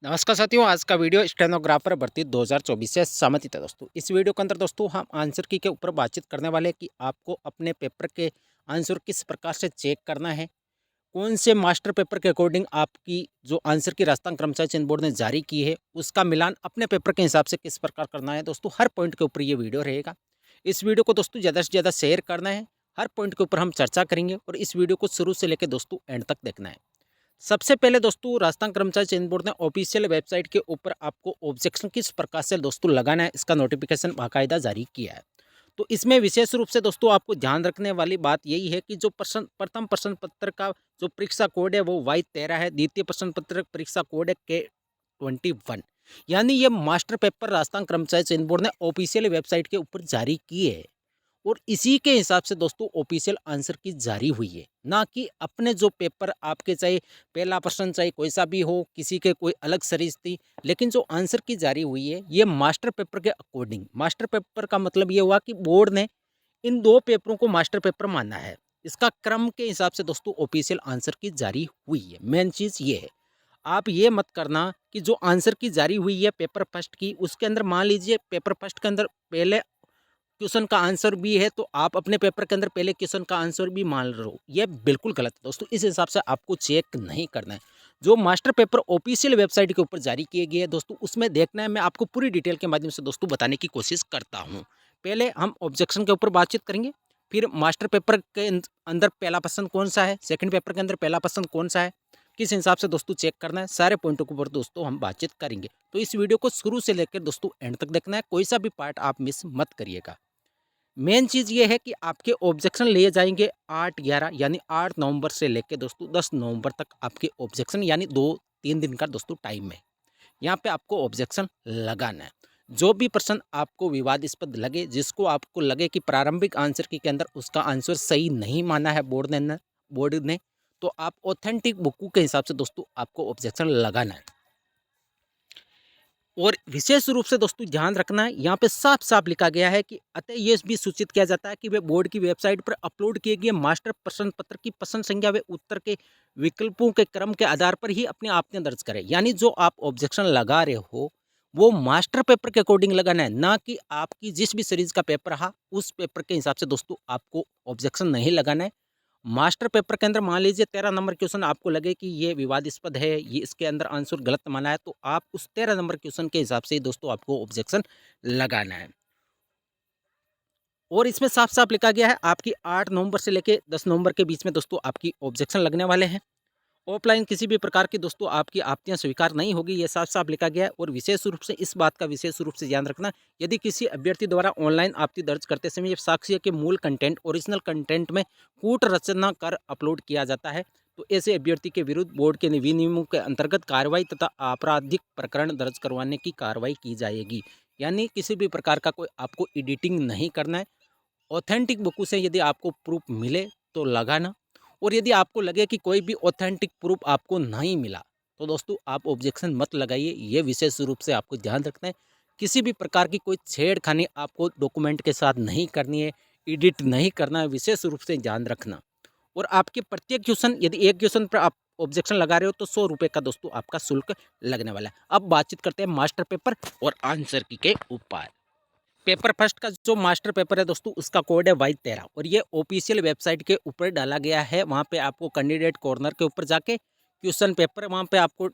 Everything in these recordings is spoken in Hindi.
नमस्कार साथियों, आज का वीडियो स्टेनोग्राफर भर्ती 2024 से संबंधित है दोस्तों। इस वीडियो के अंदर दोस्तों हम आंसर की के ऊपर बातचीत करने वाले हैं कि आपको अपने पेपर के आंसर किस प्रकार से चेक करना है, कौन से मास्टर पेपर के अकॉर्डिंग आपकी जो आंसर की राजस्थान कर्मचारी चयन बोर्ड ने जारी की है उसका मिलान अपने पेपर के हिसाब से किस प्रकार करना है दोस्तों। हर पॉइंट के ऊपर ये वीडियो रहेगा। इस वीडियो को दोस्तों ज़्यादा से ज़्यादा शेयर करना है। हर पॉइंट के ऊपर हम चर्चा करेंगे और इस वीडियो को शुरू से लेकर दोस्तों एंड तक देखना है। सबसे पहले दोस्तों राजस्थान कर्मचारी चयन बोर्ड ने ऑफिशियल वेबसाइट के ऊपर आपको ऑब्जेक्शन किस प्रकार से दोस्तों लगाना है इसका नोटिफिकेशन बाकायदा जारी किया है। तो इसमें विशेष रूप से दोस्तों आपको ध्यान रखने वाली बात यही है कि जो प्रथम प्रश्न पत्र का जो परीक्षा कोड है वो Y13 है, द्वितीय प्रश्न पत्र परीक्षा कोड है K21। यानी ये मास्टर पेपर राजस्थान कर्मचारी चयन बोर्ड ने ऑफिशियल वेबसाइट के ऊपर जारी किए है और इसी के हिसाब से दोस्तों ऑफिशियल आंसर की जारी हुई है, ना कि अपने जो पेपर आपके चाहे पहला प्रश्न चाहे कोई सा भी हो, किसी के कोई अलग सीरीज थी, लेकिन जो आंसर की जारी हुई है ये मास्टर पेपर के अकॉर्डिंग। मास्टर पेपर का मतलब ये हुआ कि बोर्ड ने इन दो पेपरों को मास्टर पेपर माना है। इसका क्रम के हिसाब से दोस्तों ऑफिशियल आंसर की जारी हुई है। मेन चीज़ ये है, आप ये मत करना कि जो आंसर की जारी हुई है पेपर फर्स्ट की, उसके अंदर मान लीजिए पेपर फर्स्ट के अंदर पहले क्वेश्चन का आंसर भी है तो आप अपने पेपर के अंदर पहले क्वेश्चन का आंसर भी मान रहे हो। यह बिल्कुल गलत है दोस्तों। इस हिसाब से आपको चेक नहीं करना है। जो मास्टर पेपर ऑफिशियल वेबसाइट के ऊपर जारी किए गए हैं दोस्तों उसमें देखना है। मैं आपको पूरी डिटेल के माध्यम से दोस्तों बताने की कोशिश करता हूँ। पहले हम ऑब्जेक्शन के ऊपर बातचीत करेंगे, फिर मास्टर पेपर के अंदर पहला प्रश्न कौन सा है, सेकंड पेपर के अंदर पहला प्रश्न कौन सा है, किस हिसाब से दोस्तों चेक करना है, सारे पॉइंटों के ऊपर दोस्तों हम बातचीत करेंगे। तो इस वीडियो को शुरू से लेकर दोस्तों एंड तक देखना है, कोई सा भी पार्ट आप मिस मत करिएगा। मेन चीज़ ये है कि आपके ऑब्जेक्शन लिए जाएंगे 8-11 यानी 8 नवंबर से लेकर दोस्तों 10 नवंबर तक आपके ऑब्जेक्शन यानी 2-3 दिन का दोस्तों टाइम है। यहाँ पे आपको ऑब्जेक्शन लगाना है। जो भी प्रश्न आपको विवादास्पद लगे, जिसको आपको लगे कि प्रारंभिक आंसर की के अंदर उसका आंसर सही नहीं माना है बोर्ड ने, तो आप ऑथेंटिक बुक के हिसाब से दोस्तों आपको ऑब्जेक्शन लगाना है। और विशेष रूप से दोस्तों ध्यान रखना है, यहाँ पे साफ साफ लिखा गया है कि अतः ये भी सूचित किया जाता है कि वे बोर्ड की वेबसाइट पर अपलोड किए गए मास्टर प्रश्न पत्र की प्रश्न संख्या व उत्तर के विकल्पों के क्रम के आधार पर ही अपने आपने दर्ज करें। यानी जो आप ऑब्जेक्शन लगा रहे हो वो मास्टर पेपर के अकॉर्डिंग लगाना है, ना कि आपकी जिस भी सीरीज का पेपर रहा उस पेपर के हिसाब से दोस्तों आपको ऑब्जेक्शन नहीं लगाना है। मास्टर पेपर के अंदर मान लीजिए 13 नंबर क्वेश्चन आपको लगे कि ये विवादास्पद है, ये इसके अंदर आंसर गलत माना है, तो आप उस 13 नंबर क्वेश्चन के हिसाब से दोस्तों आपको ऑब्जेक्शन लगाना है। और इसमें साफ साफ लिखा गया है आपकी 8 नवंबर से लेके 10 नवंबर के बीच में दोस्तों आपकी ऑब्जेक्शन लगने वाले हैं। ऑफलाइन किसी भी प्रकार की दोस्तों आपकी आपत्तियां स्वीकार नहीं होगी, ये साफ साफ लिखा गया है। और विशेष रूप से इस बात का विशेष रूप से ध्यान रखना, यदि किसी अभ्यर्थी द्वारा ऑनलाइन आपत्ति दर्ज करते समय साक्ष्य के मूल कंटेंट ओरिजिनल कंटेंट में कूट रचना कर अपलोड किया जाता है तो ऐसे अभ्यर्थी के विरुद्ध बोर्ड के विनियमों के अंतर्गत कार्रवाई तथा आपराधिक प्रकरण दर्ज करवाने की कार्रवाई की जाएगी। यानी किसी भी प्रकार का कोई आपको एडिटिंग नहीं करना है। ऑथेंटिक बुक से यदि आपको प्रूफ मिले तो लगाना, और यदि आपको लगे कि कोई भी ऑथेंटिक प्रूफ आपको नहीं मिला तो दोस्तों आप ऑब्जेक्शन मत लगाइए। ये विशेष रूप से आपको ध्यान रखना है। किसी भी प्रकार की कोई छेड़खानी आपको डॉक्यूमेंट के साथ नहीं करनी है, एडिट नहीं करना है, विशेष रूप से ध्यान रखना। और आपके प्रत्येक क्वेश्चन यदि एक क्वेश्चन पर आप ऑब्जेक्शन लगा रहे हो तो 100 रुपये का दोस्तों आपका शुल्क लगने वाला है। अब बातचीत करते हैं मास्टर पेपर और आंसर की के ऊपर। पेपर फर्स्ट का जो मास्टर पेपर है दोस्तों उसका कोड है Y13 और ये ऑफिशियल वेबसाइट के ऊपर डाला गया है। वहाँ पे आपको कैंडिडेट कॉर्नर के ऊपर जाके क्वेश्चन पेपर वहाँ पे आपको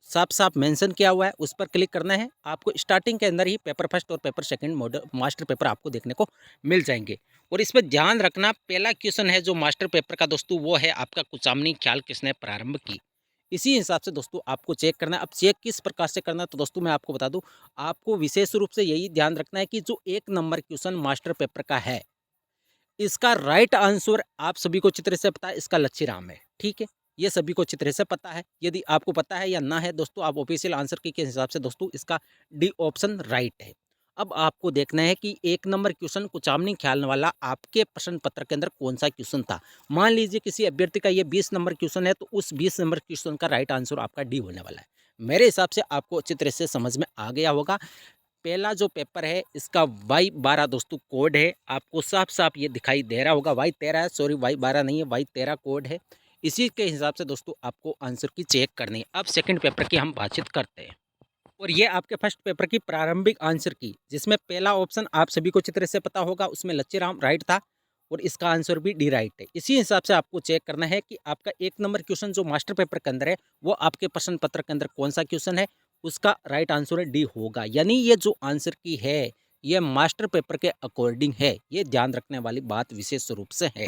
साफ साफ मेंशन किया हुआ है, उस पर क्लिक करना है। आपको स्टार्टिंग के अंदर ही पेपर फर्स्ट और paper second model master paper आपको देखने को मिल जाएंगे। और इस पर ध्यान रखना, पहला क्वेश्चन है जो मास्टर पेपर का दोस्तों वो है आपका कुचामनी ख्याल किसने प्रारंभ की। इसी हिसाब से दोस्तों आपको चेक करना है। अब चेक किस प्रकार से करना है तो दोस्तों मैं आपको बता दूं, आपको विशेष रूप से यही ध्यान रखना है कि जो 1 नंबर क्वेश्चन मास्टर पेपर का है इसका राइट आंसर आप सभी को चित्र से पता है, इसका लच्छी राम है। ठीक है, ये सभी को चित्र से पता है। यदि आपको पता है या ना है दोस्तों, आप ऑफिशियल आंसर की के हिसाब से दोस्तों इसका डी ऑप्शन राइट है। अब आपको देखना है कि 1 नंबर क्वेश्चन कुचामनी ख्याल वाला आपके प्रश्न पत्र के अंदर कौन सा क्वेश्चन था। मान लीजिए किसी अभ्यर्थी का ये 20 नंबर क्वेश्चन है तो उस 20 नंबर क्वेश्चन का राइट आंसर आपका डी होने वाला है। मेरे हिसाब से आपको अच्छी तरह से समझ में आ गया होगा। पहला जो पेपर है इसका Y12 दोस्तों कोड है, आपको साफ साफ ये दिखाई दे रहा होगा। Y13 है, सॉरी Y12 नहीं है, Y13 कोड है। इसी के हिसाब से दोस्तों आपको आंसर की चेक करनी है। अब सेकंड पेपर की हम बातचीत करते हैं और ये आपके फर्स्ट पेपर की प्रारंभिक आंसर की, जिसमें पहला ऑप्शन आप सभी को अच्छी तरह से पता होगा, उसमें लच्छीराम राइट था और इसका आंसर भी डी राइट है। इसी हिसाब से आपको चेक करना है कि आपका 1 नंबर क्वेश्चन जो मास्टर पेपर के अंदर है वो आपके प्रश्न पत्र के अंदर कौन सा क्वेश्चन है, उसका राइट आंसर डी होगा। यानी ये जो आंसर की है ये मास्टर पेपर के अकॉर्डिंग है, ये ध्यान रखने वाली बात विशेष रूप से है।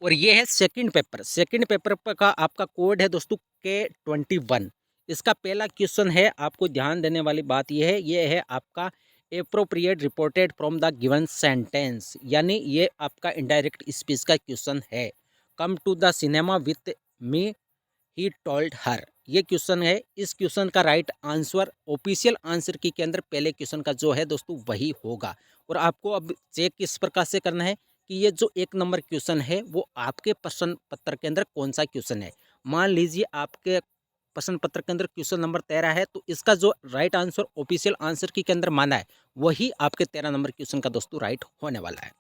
और ये है सेकंड पेपर। सेकंड पेपर का आपका कोड है दोस्तों K21। इसका पहला क्वेश्चन है, आपको ध्यान देने वाली बात ये है आपका appropriate reported from the given sentence, यानी ये आपका इनडायरेक्ट स्पीच का क्वेश्चन है। Come to the cinema with me he told her, ये क्वेश्चन है। इस क्वेश्चन का राइट आंसर ऑफिशियल आंसर की के अंदर पहले क्वेश्चन का जो है दोस्तों वही होगा। और आपको अब चेक किस प्रकार से करना है कि ये जो 1 नंबर क्वेश्चन है वो आपके प्रश्न पत्र के अंदर कौन सा क्वेश्चन है। मान लीजिए आपके प्रश्न पत्र के अंदर क्वेश्चन नंबर 13 है, तो इसका जो राइट आंसर ऑफिशियल आंसर की के अंदर माना है वही आपके 13 नंबर क्वेश्चन का दोस्तों राइट होने वाला है।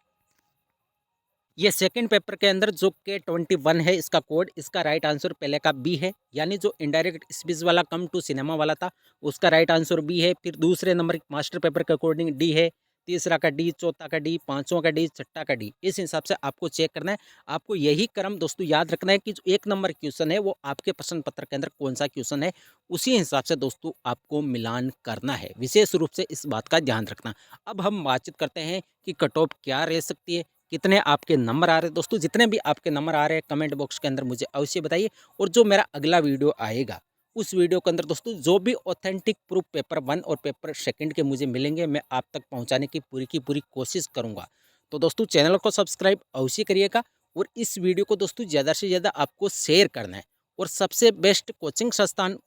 ये सेकंड पेपर के अंदर जो K21 है इसका कोड, इसका राइट आंसर पहले का बी है, यानी जो इनडायरेक्ट स्पीच वाला कम टू सिनेमा वाला था उसका राइट आंसर बी है। फिर दूसरे नंबर मास्टर पेपर के अकॉर्डिंग डी है, तीसरा का डी, चौथा का डी, पांचवा का डी, छठा का डी। इस हिसाब से आपको चेक करना है। आपको यही क्रम दोस्तों याद रखना है कि जो 1 नंबर क्वेश्चन है वो आपके प्रश्न पत्र के अंदर कौन सा क्वेश्चन है, उसी हिसाब से दोस्तों आपको मिलान करना है। विशेष रूप से इस बात का ध्यान रखना। अब हम बातचीत करते हैं कि कट ऑफ क्या रह सकती है, कितने आपके नंबर आ रहे हैं। दोस्तों जितने भी आपके नंबर आ रहे हैं कमेंट बॉक्स के अंदर मुझे अवश्य बताइए। और जो मेरा अगला वीडियो आएगा उस वीडियो के अंदर दोस्तों जो भी ऑथेंटिक प्रूफ पेपर 1 और पेपर सेकंड के मुझे मिलेंगे मैं आप तक पहुंचाने की पूरी कोशिश करूंगा। तो दोस्तों चैनल को सब्सक्राइब अवश्य करिएगा और इस वीडियो को दोस्तों ज़्यादा से ज़्यादा आपको शेयर करना है। और सबसे बेस्ट कोचिंग संस्थान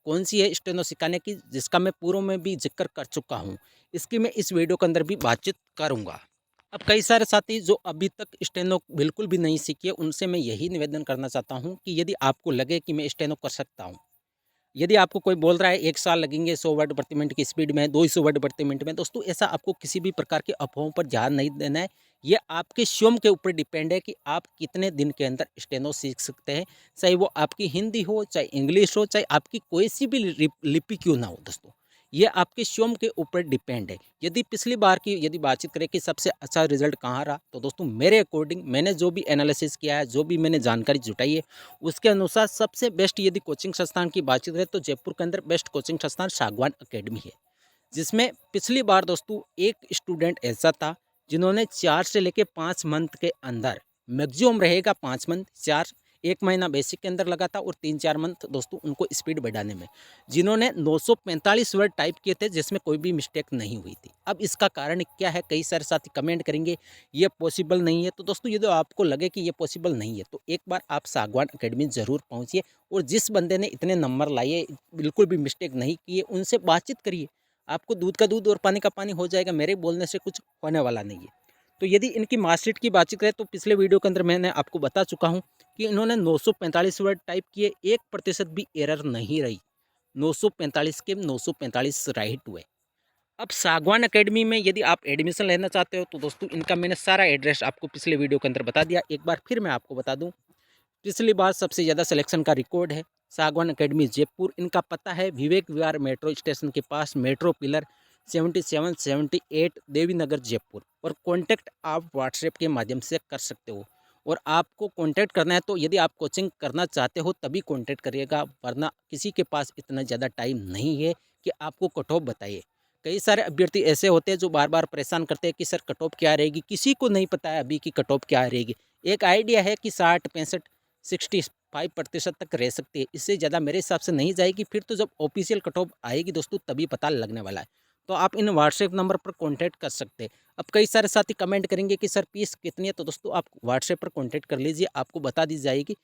कौन सी है स्टेनो सिखाने की, जिसका मैं पूर्व में भी जिक्र कर चुका हूँ, इसकी मैं इस वीडियो के अंदर भी बातचीत करूँगा। अब कई सारे साथी जो अभी तक स्टेनो बिल्कुल भी नहीं सीखे उनसे मैं यही निवेदन करना चाहता हूं कि यदि आपको लगे कि मैं स्टेनो कर सकता हूं, यदि आपको कोई बोल रहा है 1 साल लगेंगे 100 वर्ड प्रति मिनट की स्पीड में, 200 वर्ड प्रति मिनट में, दोस्तों ऐसा आपको किसी भी प्रकार के अफवाहों पर ध्यान नहीं देना है। ये आपके स्वयं के ऊपर डिपेंड है कि आप कितने दिन के अंदर स्टेनो सीख सकते हैं। चाहे वो आपकी हिंदी हो, चाहे इंग्लिश हो, चाहे आपकी कोई सी भी लिपि क्यों ना हो दोस्तों, ये आपके स्वयं के ऊपर डिपेंड है। यदि पिछली बार की यदि बातचीत करें कि सबसे अच्छा रिजल्ट कहाँ रहा, तो दोस्तों मेरे अकॉर्डिंग मैंने जो भी एनालिसिस किया है, जो भी मैंने जानकारी जुटाई है, उसके अनुसार सबसे बेस्ट यदि कोचिंग संस्थान की बातचीत करें तो जयपुर के अंदर बेस्ट कोचिंग संस्थान सागवान अकेडमी है। जिसमें पिछली बार दोस्तों एक स्टूडेंट ऐसा था जिन्होंने 4 से लेकर 5 मंथ के अंदर, मैक्सिमम रहेगा 5 मंथ, 1 महीना बेसिक के अंदर लगा था और 3-4 मंथ दोस्तों उनको स्पीड बढ़ाने में, जिन्होंने 945 वर्ड टाइप किए थे जिसमें कोई भी मिस्टेक नहीं हुई थी। अब इसका कारण क्या है, कई सारे साथी कमेंट करेंगे ये पॉसिबल नहीं है। तो दोस्तों यदि आपको लगे कि ये पॉसिबल नहीं है तो एक बार आप सागवान अकेडमी ज़रूर पहुँचिए और जिस बंदे ने इतने नंबर लाए, बिल्कुल भी मिस्टेक नहीं किए, उनसे बातचीत करिए। आपको दूध का दूध और पानी का पानी हो जाएगा, मेरे बोलने से कुछ होने वाला नहीं है। तो यदि इनकी मार्कशीट की बातचीत करें तो पिछले वीडियो के अंदर मैंने आपको बता चुका हूँ कि इन्होंने 945 वर्ड टाइप किए, 1% भी एरर नहीं रही। 945 के 945 राइट हुए। अब सागवान अकेडमी में यदि आप एडमिशन लेना चाहते हो तो दोस्तों इनका मैंने सारा एड्रेस आपको पिछले वीडियो के अंदर बता दिया। एक बार फिर मैं आपको बता दूं, पिछली बार सबसे ज़्यादा सिलेक्शन का रिकॉर्ड है सागवान अकेडमी जयपुर। इनका पता है विवेक विहार मेट्रो स्टेशन के पास, मेट्रो पिलर 77-78 देवीनगर जयपुर। और कॉन्टैक्ट आप व्हाट्सएप के माध्यम से कर सकते हो। और आपको कॉन्टैक्ट करना है तो यदि आप कोचिंग करना चाहते हो तभी कॉन्टैक्ट करिएगा, वरना किसी के पास इतना ज़्यादा टाइम नहीं है कि आपको कट ऑफ बताइए। कई सारे अभ्यर्थी ऐसे होते हैं जो बार बार परेशान करते हैं कि सर कट ऑफ क्या रहेगी, किसी को नहीं पता है अभी कि कट ऑफ क्या रहेगी। एक आइडिया है कि 60-65% तक रह सकती है, इससे ज़्यादा मेरे हिसाब से नहीं जाएगी। फिर तो जब ऑफिशियल कट ऑफ आएगी दोस्तों तभी पता लगने वाला है। तो आप इन व्हाट्सएप नंबर पर कॉन्टैक्ट कर सकते हैं। अब कई सारे साथी कमेंट करेंगे कि सर फीस कितनी है, तो दोस्तों आप व्हाट्सएप पर कॉन्टैक्ट कर लीजिए, आपको बता दी जाएगी।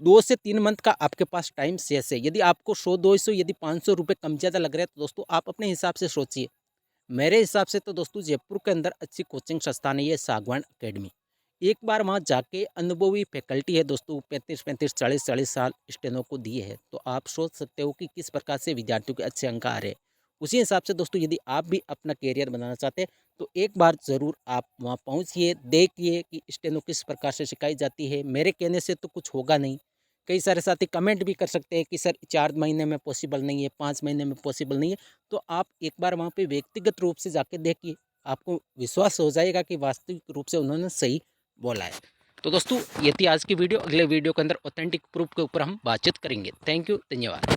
2 से 3 मंथ का आपके पास टाइम शेष है। यदि आपको 100-200 यदि 500 रुपये कम ज़्यादा लग रहे हैं तो दोस्तों आप अपने हिसाब से सोचिए। मेरे हिसाब से तो दोस्तों जयपुर के अंदर अच्छी कोचिंग संस्थान है ये सागवान अकेडमी। एक बार वहाँ जाके अनुभवी फैकल्टी है दोस्तों, 35-35 40-40 साल स्टेनो को दिए हैं, तो आप सोच सकते हो कि किस प्रकार से विद्यार्थियों के अच्छे अंक आ रहे हैं। उसी हिसाब से दोस्तों यदि आप भी अपना करियर बनाना चाहते हैं तो एक बार ज़रूर आप वहाँ पहुँचिए, देखिए कि स्टेनो किस प्रकार से सिखाई जाती है। मेरे कहने से तो कुछ होगा नहीं। कई सारे साथी कमेंट भी कर सकते हैं कि सर 4 महीने में पॉसिबल नहीं है, 5 महीने में पॉसिबल नहीं है। तो आप एक बार वहाँ पे व्यक्तिगत रूप से जाके देखिए, आपको विश्वास हो जाएगा कि वास्तविक रूप से उन्होंने सही बोला है। तो दोस्तों ये थी आज की वीडियो। अगले वीडियो के अंदर ऑथेंटिक प्रूफ के ऊपर हम बातचीत करेंगे। थैंक यू, धन्यवाद।